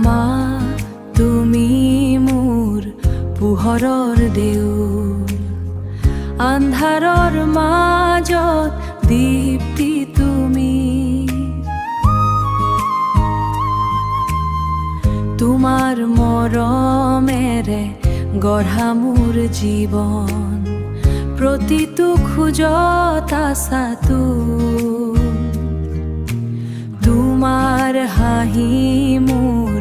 মা তুমি মোৰ পোহৰৰ দেউল, আন্ধাৰৰ মাজত দীপ্তি তুমি। তোমাৰ মৰমেৰে গঢ়া মোৰ জীৱন, প্ৰতিটো খোজত আছা তুমি। তোমাৰ হাঁহি মোৰ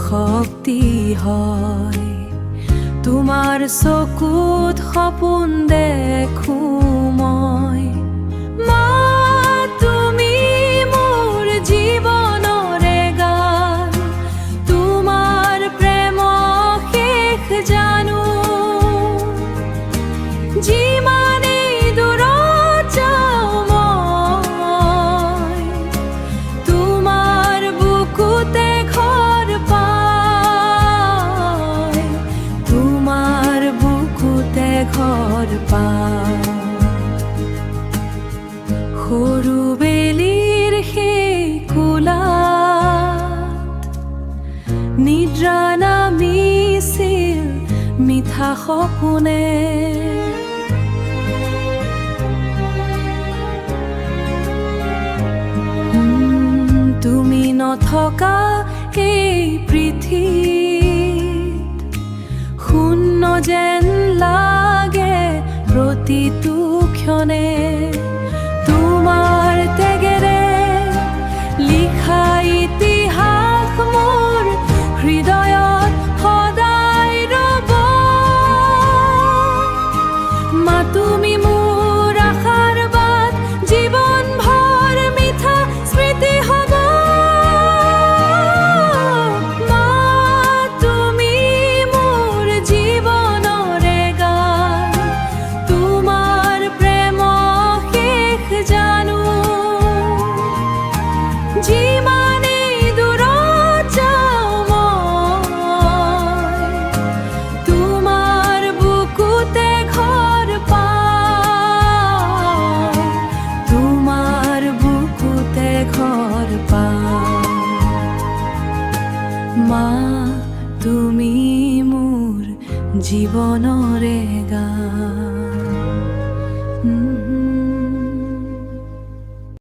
শক্তি হয়, তোমাৰ চকুত সপোন দেখো মই। মা তুমি মোৰ জীৱনৰে গান, তোমাৰ প্ৰেম শেষ জানো। যিমানেই দূৰত যাওঁ মই, তোমাৰ বুকুতে ঘৰ পায়, তোমাৰ বুকুতে ঘৰ পায়। সৰু বেলিৰ সেই কোলাত নিদ্ৰা নামিছিল মিঠা সপোনে। তুমি নথকা এই পৃথিৱীত শূন্য যেন লাগে প্ৰতিটো ক্ষণে। তোমাৰ তেগেৰে লিখা ইতিহাস মোৰ হৃদয়ত সদায় ৰব। মা তুমি মোৰ আশাৰ বাট, জীৱন ভৰ মিঠা স্মৃতি হ'ব। মা তুমি মোৰ জীৱনৰে গান, তোমাৰ প্ৰেম শেষ জানো। যিমানেই দূৰত যাওঁ মই, তোমাৰ বুকুতে ঘৰ পায়, তোমাৰ বুকুতে ঘৰ পায়। মা তুমি মোৰ জীৱনৰে গান।